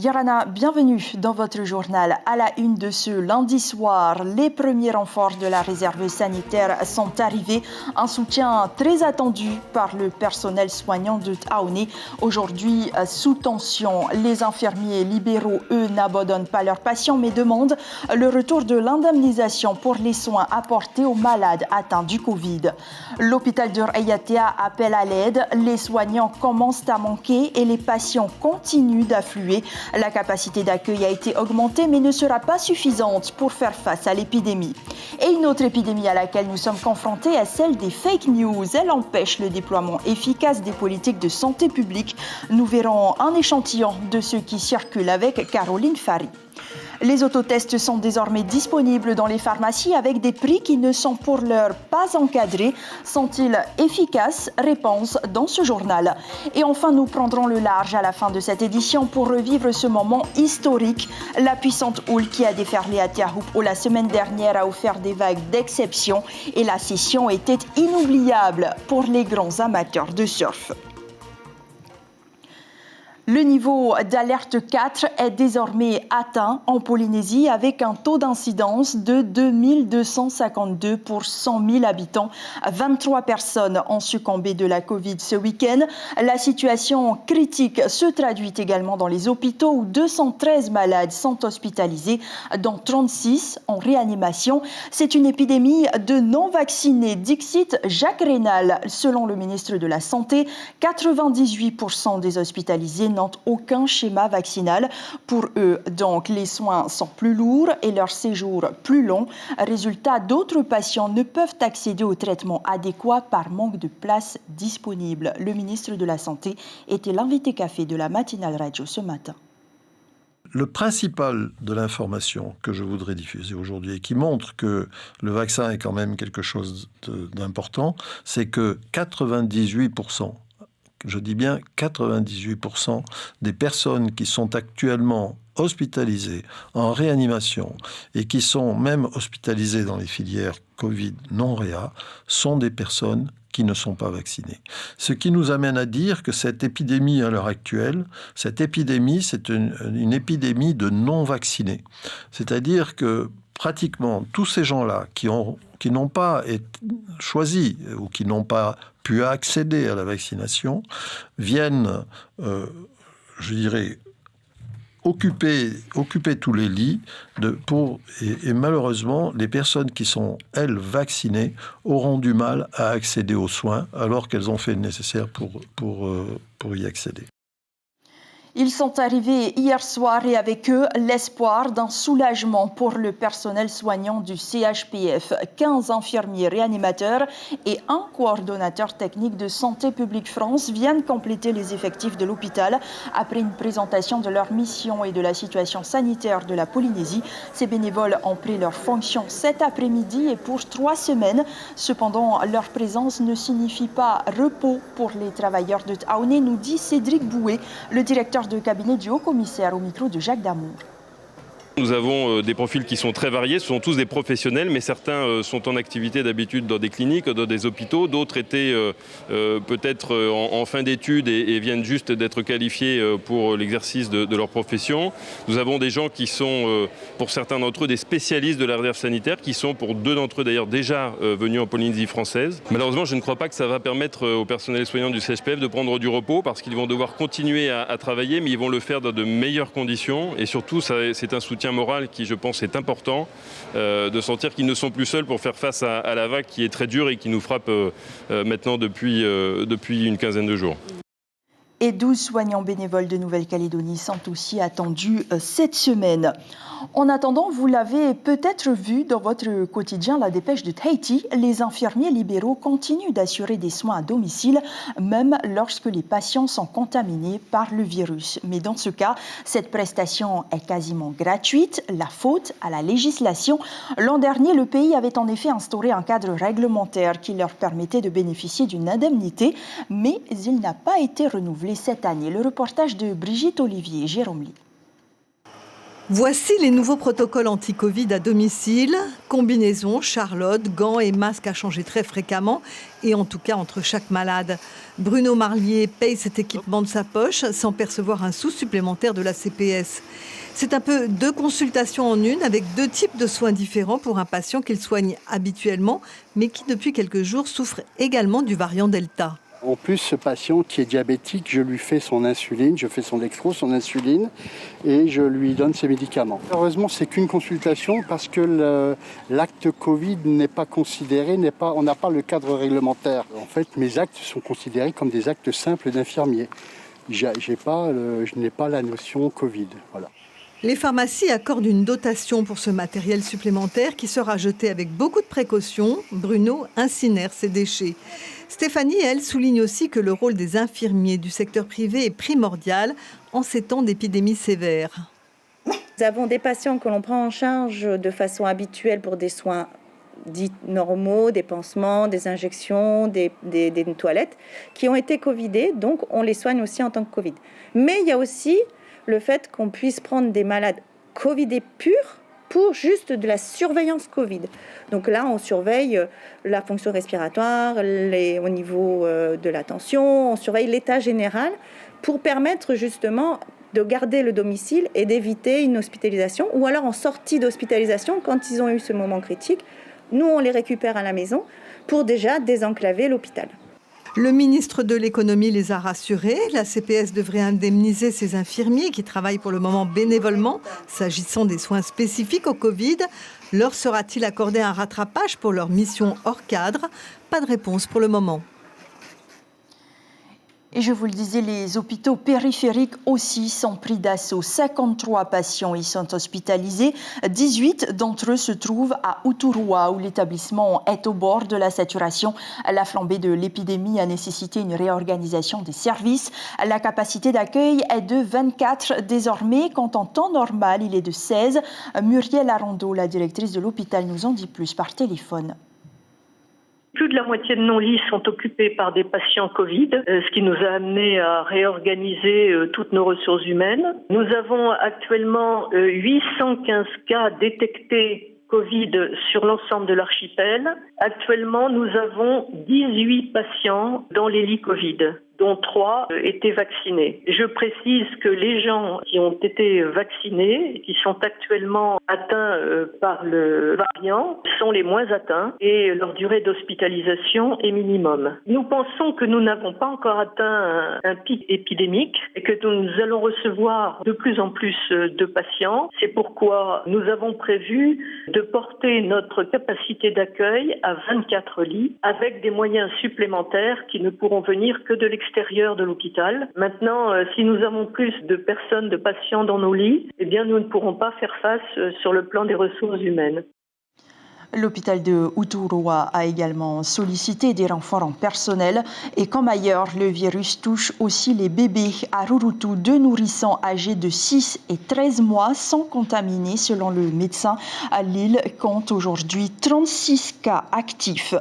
Yarana, bienvenue dans votre journal. À la une de ce lundi soir, les premiers renforts de la réserve sanitaire sont arrivés. Un soutien très attendu par le personnel soignant de Taouni. Aujourd'hui, sous tension, les infirmiers libéraux, eux, n'abandonnent pas leurs patients, mais demandent le retour de l'indemnisation pour les soins apportés aux malades atteints du Covid. L'hôpital de Rayatea appelle à l'aide. Les soignants commencent à manquer et les patients continuent d'affluer. La capacité d'accueil a été augmentée mais ne sera pas suffisante pour faire face à l'épidémie. Et une autre épidémie à laquelle nous sommes confrontés est celle des fake news. Elle empêche le déploiement efficace des politiques de santé publique. Nous verrons un échantillon de ceux qui circulent avec Caroline Fari. Les autotests sont désormais disponibles dans les pharmacies avec des prix qui ne sont pour l'heure pas encadrés. Sont-ils efficaces? Réponse dans ce journal. Et enfin, nous prendrons le large à la fin de cette édition pour revivre ce moment historique. La puissante houle qui a déferlé à Tiahupo la semaine dernière a offert des vagues d'exception et la session était inoubliable pour les grands amateurs de surf. Le niveau d'alerte 4 est désormais atteint en Polynésie avec un taux d'incidence de 2252 pour 100 000 habitants. 23 personnes ont succombé de la Covid ce week-end. La situation critique se traduit également dans les hôpitaux où 213 malades sont hospitalisés, dont 36 en réanimation. C'est une épidémie de non-vaccinés, dixit Jacques Rénal. Selon le ministre de la Santé, 98% des hospitalisés n'ont aucun schéma vaccinal. Pour eux, donc, les soins sont plus lourds et leur séjour plus long. Résultat, d'autres patients ne peuvent accéder au traitement adéquat par manque de places disponibles. Le ministre de la Santé était l'invité café de la matinale radio ce matin. Le principal de l'information que je voudrais diffuser aujourd'hui et qui montre que le vaccin est quand même quelque chose d'important, c'est que 98%, je dis bien 98% des personnes qui sont actuellement hospitalisées en réanimation et qui sont même hospitalisées dans les filières Covid non réa sont des personnes qui ne sont pas vaccinées. Ce qui nous amène à dire que cette épidémie à l'heure actuelle, cette épidémie, c'est une épidémie de non-vaccinés. C'est-à-dire que pratiquement tous ces gens-là qui n'ont pas choisi ou qui n'ont pas pu accéder à la vaccination viennent, je dirais, occuper tous les lits et malheureusement, les personnes qui sont, elles, vaccinées auront du mal à accéder aux soins alors qu'elles ont fait le nécessaire pour y accéder. Ils sont arrivés hier soir et avec eux l'espoir d'un soulagement pour le personnel soignant du CHPF. 15 infirmiers réanimateurs et un coordonnateur technique de Santé publique France viennent compléter les effectifs de l'hôpital après une présentation de leur mission et de la situation sanitaire de la Polynésie. Ces bénévoles ont pris leurs fonctions cet après-midi et pour 3 semaines. Cependant, leur présence ne signifie pas repos pour les travailleurs de Taouni, nous dit Cédric Boué, le directeur de cabinet du haut-commissaire au micro de Jacques Damour. Nous avons des profils qui sont très variés, ce sont tous des professionnels, mais certains sont en activité d'habitude dans des cliniques, dans des hôpitaux, d'autres étaient peut-être en fin d'études et viennent juste d'être qualifiés pour l'exercice de leur profession. Nous avons des gens qui sont, pour certains d'entre eux, des spécialistes de la réserve sanitaire, qui sont pour 2 d'entre eux d'ailleurs déjà venus en Polynésie française. Malheureusement, je ne crois pas que ça va permettre au personnel soignant du CHPF de prendre du repos, parce qu'ils vont devoir continuer à travailler, mais ils vont le faire dans de meilleures conditions, et surtout, c'est un soutien moral qui, je pense, est important, de sentir qu'ils ne sont plus seuls pour faire face à la vague qui est très dure et qui nous frappe maintenant depuis une quinzaine de jours. Et 12 soignants bénévoles de Nouvelle-Calédonie sont aussi attendus cette semaine. En attendant, vous l'avez peut-être vu dans votre quotidien, la dépêche de Tahiti, les infirmiers libéraux continuent d'assurer des soins à domicile, même lorsque les patients sont contaminés par le virus. Mais dans ce cas, cette prestation est quasiment gratuite, la faute à la législation. L'an dernier, le pays avait en effet instauré un cadre réglementaire qui leur permettait de bénéficier d'une indemnité, mais il n'a pas été renouvelé cette année. Le reportage de Brigitte Olivier et Jérôme Lee. Voici les nouveaux protocoles anti-Covid à domicile. Combinaison, charlotte, gants et masques à changer très fréquemment, et en tout cas entre chaque malade. Bruno Marlier paye cet équipement de sa poche sans percevoir un sou supplémentaire de la CPS. C'est un peu 2 consultations en une avec 2 types de soins différents pour un patient qu'il soigne habituellement, mais qui depuis quelques jours souffre également du variant Delta. En plus, ce patient qui est diabétique, je lui fais son insuline, je fais son dextro, son insuline, et je lui donne ses médicaments. Heureusement, c'est qu'une consultation parce que l'acte Covid n'est pas considéré, on n'a pas le cadre réglementaire. En fait, mes actes sont considérés comme des actes simples d'infirmier. Je n'ai pas la notion Covid. Voilà. Les pharmacies accordent une dotation pour ce matériel supplémentaire qui sera jeté avec beaucoup de précautions. Bruno incinère ses déchets. Stéphanie, elle, souligne aussi que le rôle des infirmiers du secteur privé est primordial en ces temps d'épidémie sévère. Nous avons des patients que l'on prend en charge de façon habituelle pour des soins dits normaux, des pansements, des injections, des toilettes, qui ont été covidés, donc on les soigne aussi en tant que Covid. Mais il y a aussi le fait qu'on puisse prendre des malades covidés purs pour juste de la surveillance Covid. Donc là, on surveille la fonction respiratoire, au niveau de la tension, on surveille l'état général pour permettre justement de garder le domicile et d'éviter une hospitalisation, ou alors en sortie d'hospitalisation, quand ils ont eu ce moment critique, nous on les récupère à la maison pour déjà désenclaver l'hôpital. Le ministre de l'économie les a rassurés. La CPS devrait indemniser ces infirmiers qui travaillent pour le moment bénévolement, s'agissant des soins spécifiques au Covid. Leur sera-t-il accordé un rattrapage pour leur mission hors cadre? Pas de réponse pour le moment. Et je vous le disais, les hôpitaux périphériques aussi sont pris d'assaut. 53 patients y sont hospitalisés. 18 d'entre eux se trouvent à Uturoa, où l'établissement est au bord de la saturation. La flambée de l'épidémie a nécessité une réorganisation des services. La capacité d'accueil est de 24 désormais, quand en temps normal, il est de 16. Muriel Arondeau, la directrice de l'hôpital, nous en dit plus par téléphone. Plus de la moitié de nos lits sont occupés par des patients Covid, ce qui nous a amené à réorganiser toutes nos ressources humaines. Nous avons actuellement 815 cas détectés Covid sur l'ensemble de l'archipel. Actuellement, nous avons 18 patients dans les lits Covid, dont 3 étaient vaccinés. Je précise que les gens qui ont été vaccinés et qui sont actuellement atteints par le variant sont les moins atteints et leur durée d'hospitalisation est minimum. Nous pensons que nous n'avons pas encore atteint un pic épidémique et que nous allons recevoir de plus en plus de patients. C'est pourquoi nous avons prévu de porter notre capacité d'accueil à 24 lits avec des moyens supplémentaires qui ne pourront venir que de l'extérieur de l'hôpital. Maintenant, si nous avons plus de personnes, de patients dans nos lits, eh bien nous ne pourrons pas faire face sur le plan des ressources humaines. L'hôpital de Uturoa a également sollicité des renforts en personnel et comme ailleurs, le virus touche aussi les bébés. À Rurutu, 2 nourrissons âgés de 6 et 13 mois sont contaminés selon le médecin. L'île compte aujourd'hui 36 cas actifs.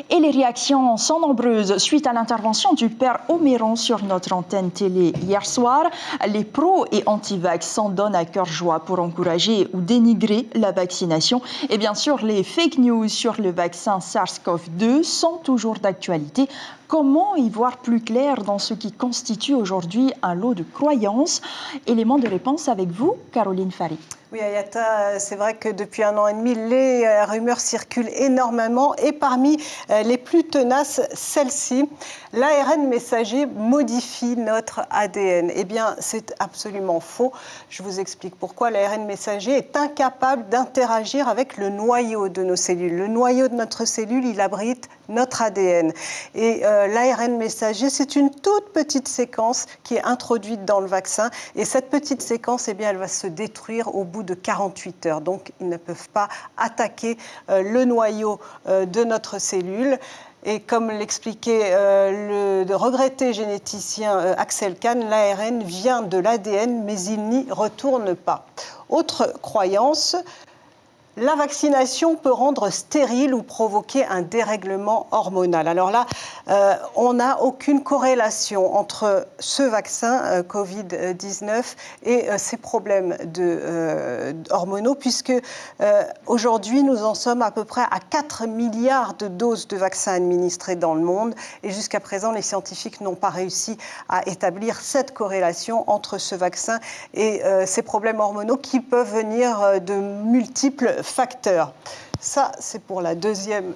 Et les réactions sont nombreuses suite à l'intervention du père Oméron sur notre antenne télé hier soir. Les pros et anti-vax s'en donnent à cœur joie pour encourager ou dénigrer la vaccination. Et bien sûr, les fake news sur le vaccin SARS-CoV-2 sont toujours d'actualité. Comment y voir plus clair dans ce qui constitue aujourd'hui un lot de croyances? Élément de réponse avec vous, Caroline Fary. Oui, Ayata, c'est vrai que depuis 1 an et demi, les rumeurs circulent énormément et parmi les plus tenaces, celle-ci, l'ARN messager modifie notre ADN. Eh bien, c'est absolument faux. Je vous explique pourquoi. L'ARN messager est incapable d'interagir avec le noyau de nos cellules. Le noyau de notre cellule, il abrite notre ADN. Et l'ARN messager, c'est une toute petite séquence qui est introduite dans le vaccin. Et cette petite séquence, eh bien, elle va se détruire au bout de 48 heures. Donc, ils ne peuvent pas attaquer le noyau de notre cellule. Et comme l'expliquait le regretté généticien Axel Kahn, l'ARN vient de l'ADN, mais il n'y retourne pas. Autre croyance, La vaccination peut rendre stérile ou provoquer un dérèglement hormonal. Alors là, on n'a aucune corrélation entre ce vaccin Covid-19 et ces problèmes hormonaux, puisque aujourd'hui, nous en sommes à peu près à 4 milliards de doses de vaccins administrées dans le monde. Et jusqu'à présent, les scientifiques n'ont pas réussi à établir cette corrélation entre ce vaccin et ces problèmes hormonaux qui peuvent venir de multiples facteurs. Ça, c'est pour la deuxième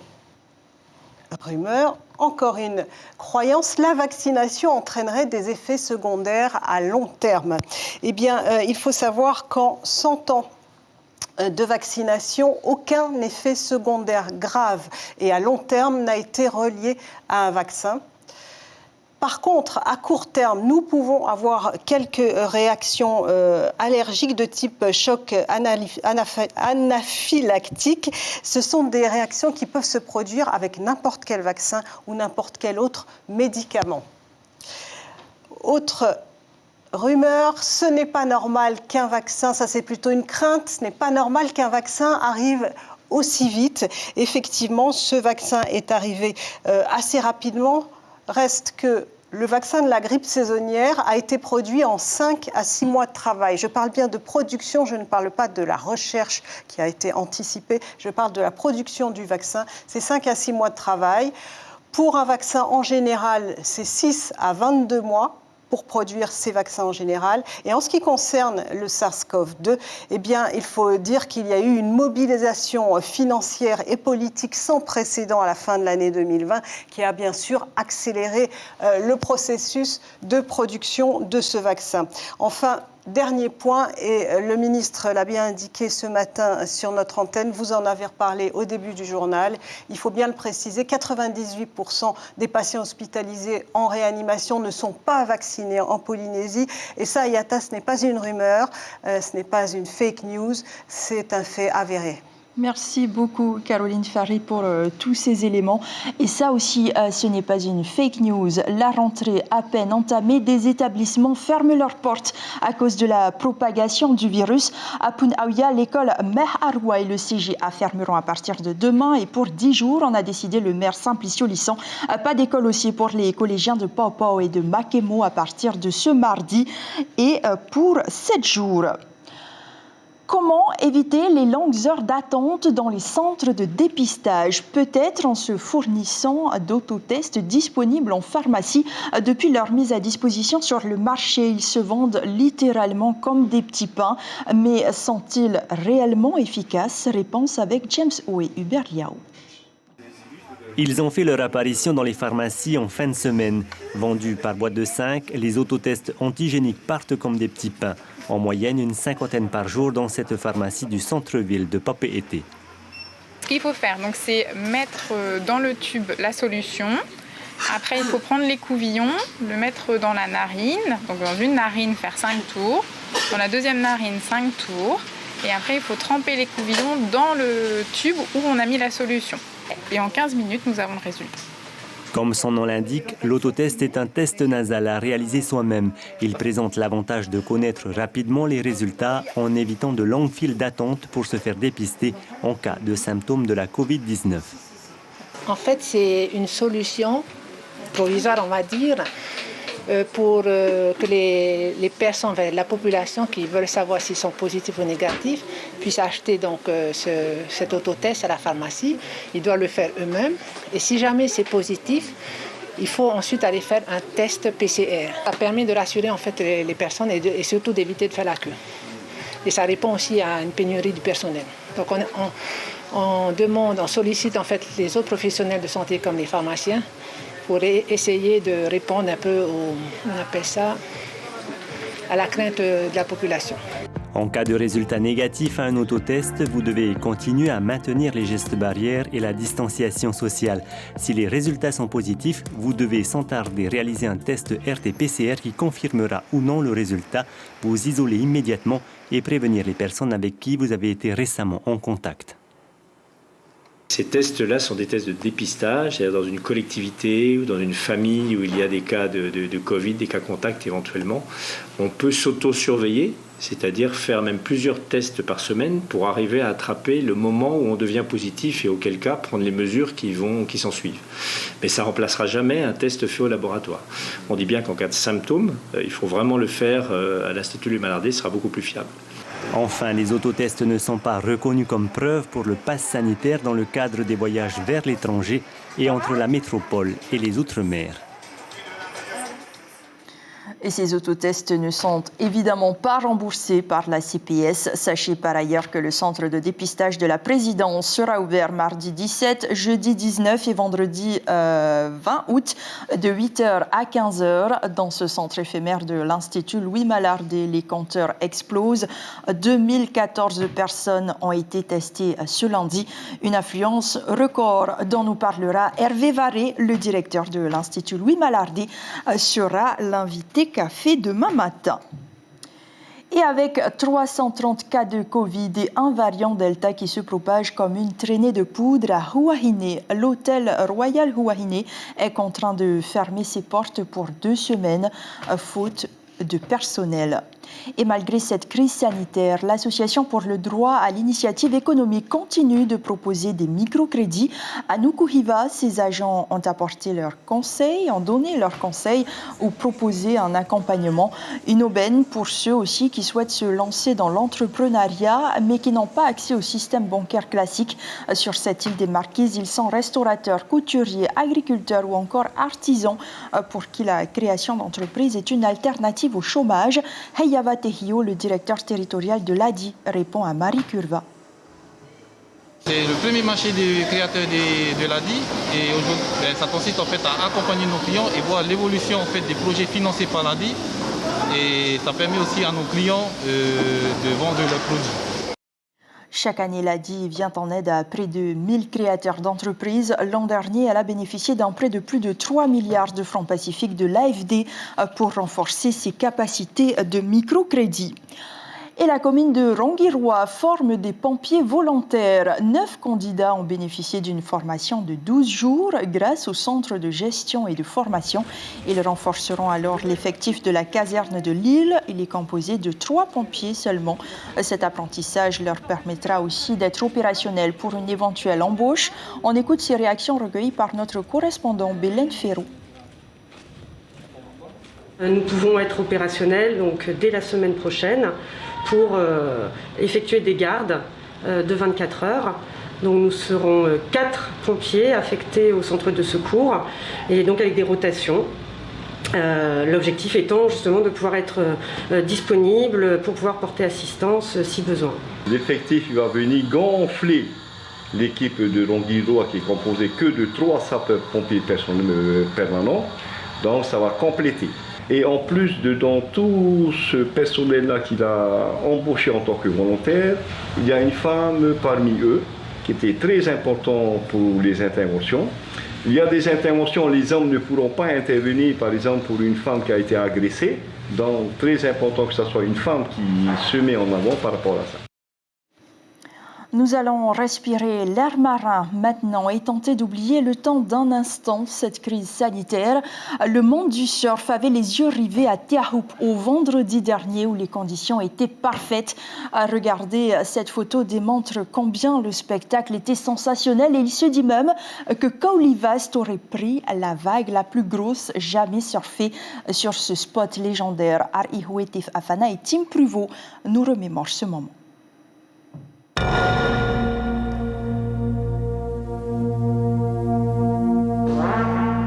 rumeur. Encore une croyance, la vaccination entraînerait des effets secondaires à long terme. Eh bien, il faut savoir qu'en 100 ans de vaccination, aucun effet secondaire grave et à long terme n'a été relié à un vaccin. Par contre, à court terme, nous pouvons avoir quelques réactions allergiques de type choc anaphylactique. Ce sont des réactions qui peuvent se produire avec n'importe quel vaccin ou n'importe quel autre médicament. Autre rumeur, ce n'est pas normal qu'un vaccin, ça c'est plutôt une crainte, ce n'est pas normal qu'un vaccin arrive aussi vite. Effectivement, ce vaccin est arrivé assez rapidement. Reste que le vaccin de la grippe saisonnière a été produit en 5 à 6 mois de travail. Je parle bien de production, je ne parle pas de la recherche qui a été anticipée, je parle de la production du vaccin. C'est 5 à 6 mois de travail. Pour un vaccin en général, c'est 6 à 22 mois pour produire ces vaccins en général. Et en ce qui concerne le SARS-CoV-2, eh bien, il faut dire qu'il y a eu une mobilisation financière et politique sans précédent à la fin de l'année 2020 qui a bien sûr accéléré le processus de production de ce vaccin. Enfin, dernier point, et le ministre l'a bien indiqué ce matin sur notre antenne, vous en avez reparlé au début du journal, il faut bien le préciser, 98% des patients hospitalisés en réanimation ne sont pas vaccinés en Polynésie. Et ça, Yata, ce n'est pas une rumeur, ce n'est pas une fake news, c'est un fait avéré. Merci beaucoup Caroline Farry pour tous ces éléments. Et ça aussi, ce n'est pas une fake news. La rentrée à peine entamée, des établissements ferment leurs portes à cause de la propagation du virus. À Punaouia, l'école Meh Arwa et le CGA fermeront à partir de demain. Et pour 10 jours, on a décidé le maire Simplicio Lisson. Pas d'école aussi pour les collégiens de Pao Pao et de Makemo à partir de ce mardi et pour 7 jours. Comment éviter les longues heures d'attente dans les centres de dépistage? Peut-être en se fournissant d'autotests disponibles en pharmacie. Depuis leur mise à disposition sur le marché, ils se vendent littéralement comme des petits pains. Mais sont-ils réellement efficaces? Réponse avec James O et Hubert Liao. Ils ont fait leur apparition dans les pharmacies en fin de semaine. Vendus par boîte de 5, les autotests antigéniques partent comme des petits pains. En moyenne, une 50aine par jour dans cette pharmacie du centre-ville de Papeete. Ce qu'il faut faire, c'est mettre dans le tube la solution. Après, il faut prendre l'écouvillon, le mettre dans la narine. Donc dans une narine, faire 5 tours. Dans la deuxième narine, 5 tours. Et après, il faut tremper l'écouvillon dans le tube où on a mis la solution. Et en 15 minutes, nous avons le résultat. Comme son nom l'indique, l'autotest est un test nasal à réaliser soi-même. Il présente l'avantage de connaître rapidement les résultats en évitant de longues files d'attente pour se faire dépister en cas de symptômes de la Covid-19. En fait, c'est une solution provisoire, on va dire, pour que les personnes, la population qui veulent savoir s'ils sont positifs ou négatifs, puissent acheter donc cet autotest à la pharmacie. Ils doivent le faire eux-mêmes. Et si jamais c'est positif, il faut ensuite aller faire un test PCR. Ça permet de rassurer en fait les personnes et surtout d'éviter de faire la queue. Et ça répond aussi à une pénurie du personnel. Donc on sollicite en fait les autres professionnels de santé comme les pharmaciens pour essayer de répondre un peu à la crainte de la population. En cas de résultat négatif à un autotest, vous devez continuer à maintenir les gestes barrières et la distanciation sociale. Si les résultats sont positifs, vous devez sans tarder réaliser un test RT-PCR qui confirmera ou non le résultat, vous isoler immédiatement et prévenir les personnes avec qui vous avez été récemment en contact. Ces tests-là sont des tests de dépistage, c'est-à-dire dans une collectivité ou dans une famille où il y a des cas de Covid, des cas contacts éventuellement. On peut s'auto-surveiller, c'est-à-dire faire même plusieurs tests par semaine pour arriver à attraper le moment où on devient positif et auquel cas prendre les mesures qui s'en suivent. Mais ça ne remplacera jamais un test fait au laboratoire. On dit bien qu'en cas de symptômes, il faut vraiment le faire à l'Institut Louis Malardé, ce sera beaucoup plus fiable. Enfin, les autotests ne sont pas reconnus comme preuve pour le pass sanitaire dans le cadre des voyages vers l'étranger et entre la métropole et les Outre-mer. Et ces autotests ne sont évidemment pas remboursés par la CPS. Sachez par ailleurs que le centre de dépistage de la présidence sera ouvert mardi 17, jeudi 19 et vendredi 20 août de 8h à 15h. Dans ce centre éphémère de l'Institut Louis Malardé, les compteurs explosent. 2014 personnes ont été testées ce lundi. Une affluence record dont nous parlera Hervé Varé, le directeur de l'Institut Louis Malardé, sera l'invité café demain matin. Et avec 330 cas de Covid et un variant Delta qui se propage comme une traînée de poudre à Huahine, l'hôtel Royal Huahine est contraint de fermer ses portes pour 2 semaines, faute de personnel. Et malgré cette crise sanitaire, l'Association pour le droit à l'initiative économique continue de proposer des microcrédits. À Nukuhiva, ses agents ont apporté leurs conseils, ont donné leurs conseils ou proposé un accompagnement. Une aubaine pour ceux aussi qui souhaitent se lancer dans l'entrepreneuriat mais qui n'ont pas accès au système bancaire classique. Sur cette île des Marquises, ils sont restaurateurs, couturiers, agriculteurs ou encore artisans pour qui la création d'entreprise est une alternative au chômage. Hayava Tehio, le directeur territorial de l'ADI, répond à Marie Curva. C'est le premier marché des créateurs de l'ADI et aujourd'hui, ça consiste en fait à accompagner nos clients et voir l'évolution en fait des projets financés par l'ADI et ça permet aussi à nos clients de vendre leurs produits. Chaque année, l'ADI vient en aide à près de 1000 créateurs d'entreprises. L'an dernier, elle a bénéficié d'un prêt de plus de 3 milliards de francs pacifiques de l'AFD pour renforcer ses capacités de microcrédit. Et la commune de Rongiroa forme des pompiers volontaires. 9 candidats ont bénéficié d'une formation de 12 jours grâce au centre de gestion et de formation. Ils renforceront alors l'effectif de la caserne de Lille. Il est composé de 3 pompiers seulement. Cet apprentissage leur permettra aussi d'être opérationnels pour une éventuelle embauche. On écoute ces réactions recueillies par notre correspondant Bélène Ferrou. Nous pouvons être opérationnels donc, dès la semaine prochaine pour effectuer des gardes de 24 heures. Donc nous serons 4 pompiers affectés au centre de secours et donc avec des rotations. L'objectif étant justement de pouvoir être disponible pour pouvoir porter assistance si besoin. L'effectif va venir gonfler l'équipe de Rongiroa qui est composée que de 3 sapeurs-pompiers permanents. Donc ça va compléter. Et en plus de dans tout ce personnel-là qu'il a embauché en tant que volontaire, il y a une femme parmi eux qui était très importante pour les interventions. Il y a des interventions, les hommes ne pourront pas intervenir, par exemple pour une femme qui a été agressée. Donc très important que ce soit une femme qui se met en avant par rapport à ça. Nous allons respirer l'air marin maintenant et tenter d'oublier le temps d'un instant cette crise sanitaire. Le monde du surf avait les yeux rivés à Teahup au vendredi dernier où les conditions étaient parfaites. Regardez, cette photo démontre combien le spectacle était sensationnel et il se dit même que Kaulivast aurait pris la vague la plus grosse jamais surfée sur ce spot légendaire. Arihuetif Afana et Tim Pruvot nous remémorent ce moment.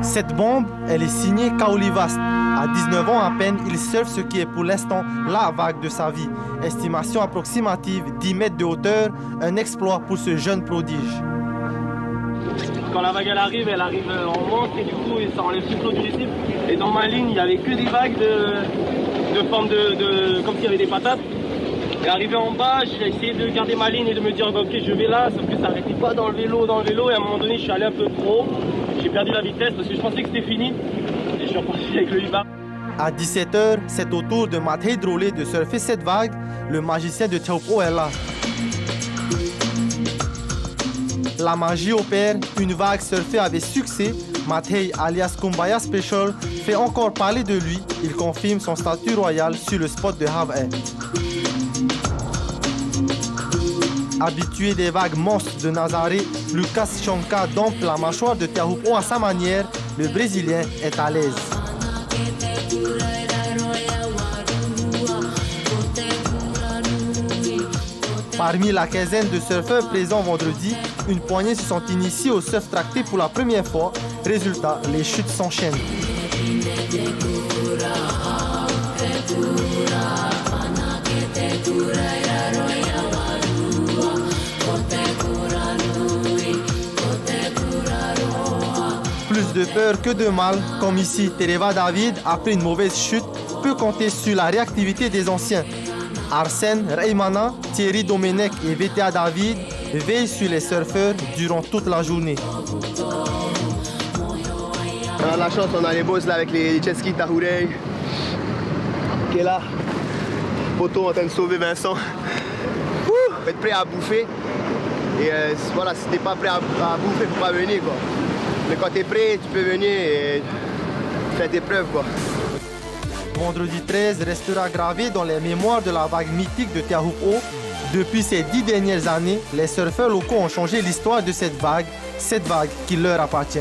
Cette bombe, elle est signée Kaulivast. À 19 ans à peine, il surfe ce qui est pour l'instant la vague de sa vie. Estimation approximative 10 mètres de hauteur, un exploit pour ce jeune prodige. Quand la vague elle arrive en montre et du coup ça enlève tout l'eau du récif. Et dans ma ligne, il n'y avait que des vagues de forme comme s'il y avait des patates. Et arrivé en bas, j'ai essayé de garder ma ligne et de me dire ok je vais là, sauf que ça n'arrêtait pas dans le vélo et à un moment donné je suis allé un peu trop haut. J'ai perdu la vitesse parce que je pensais que c'était fini et je suis reparti avec le Ibar. À 17h, c'est au tour de Matt Hydrolé de surfer cette vague. Le magicien de Teahupo'o est là. la magie opère, une vague surfée avec succès. Matei alias Kumbaya Special fait encore parler de lui. Il confirme son statut royal sur le spot de Hawaii. Habitué des vagues monstres de Nazaré, Lucas Chonka dompte la mâchoire de Teahupo'o à sa manière. Le Brésilien est à l'aise. Parmi la quinzaine de surfeurs présents vendredi, une poignée se sont initiés au surf tracté pour la première fois. Résultat, les chutes s'enchaînent. Plus de peur que de mal, comme ici, Tereva David, après une mauvaise chute, peut compter sur la réactivité des anciens. Arsène, Reymana, Thierry Domenech et VTA David veillent sur les surfeurs durant toute la journée. On a de la chance, on a les boss là avec les jet skis Tahourey qui est là. Poteau en train de sauver Vincent. Faut être prêt à bouffer. Et voilà, si t'es pas prêt à bouffer, faut pas venir quoi. Mais quand t'es prêt, tu peux venir et faire tes preuves quoi. Vendredi 13 restera gravé dans les mémoires de la vague mythique de Teahupo'o. Depuis ces 10 dernières années, les surfeurs locaux ont changé l'histoire de cette vague qui leur appartient.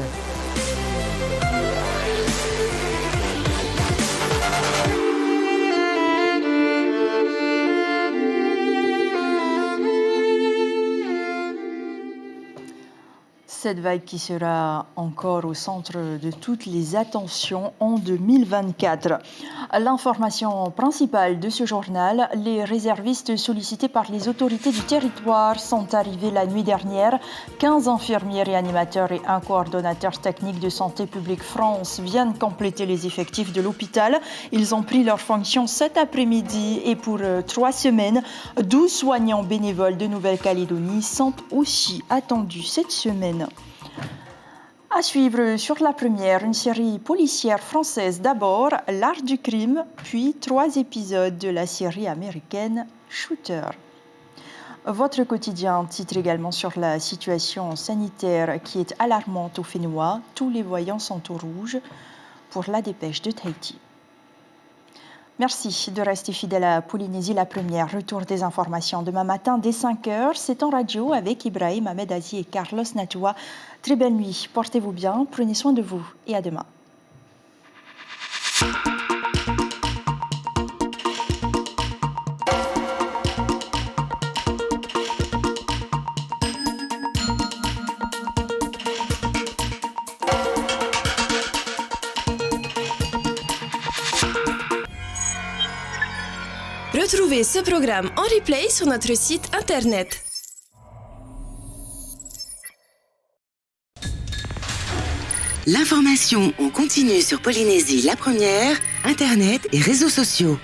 Cette vague qui sera encore au centre de toutes les attentions en 2024. L'information principale de ce journal, les réservistes sollicités par les autorités du territoire sont arrivés la nuit dernière. 15 infirmiers réanimateurs et un coordonnateur technique de Santé publique France viennent compléter les effectifs de l'hôpital. Ils ont pris leurs fonctions cet après-midi et pour 3 semaines, 12 soignants bénévoles de Nouvelle-Calédonie sont aussi attendus cette semaine. À suivre sur La Première, une série policière française d'abord, L'Art du crime, puis 3 épisodes de la série américaine Shooter. Votre quotidien titre également sur la situation sanitaire qui est alarmante au Fénois. Tous les voyants sont au rouge pour la dépêche de Tahiti. Merci de rester fidèle à Polynésie La Première. Retour des informations demain matin dès 5h. C'est en radio avec Ibrahim Ahmed Aziz et Carlos Natoua. Très belle nuit. Portez-vous bien, prenez soin de vous et à demain. Retrouvez ce programme en replay sur notre site internet. L'information en continu sur Polynésie La Première, internet et réseaux sociaux.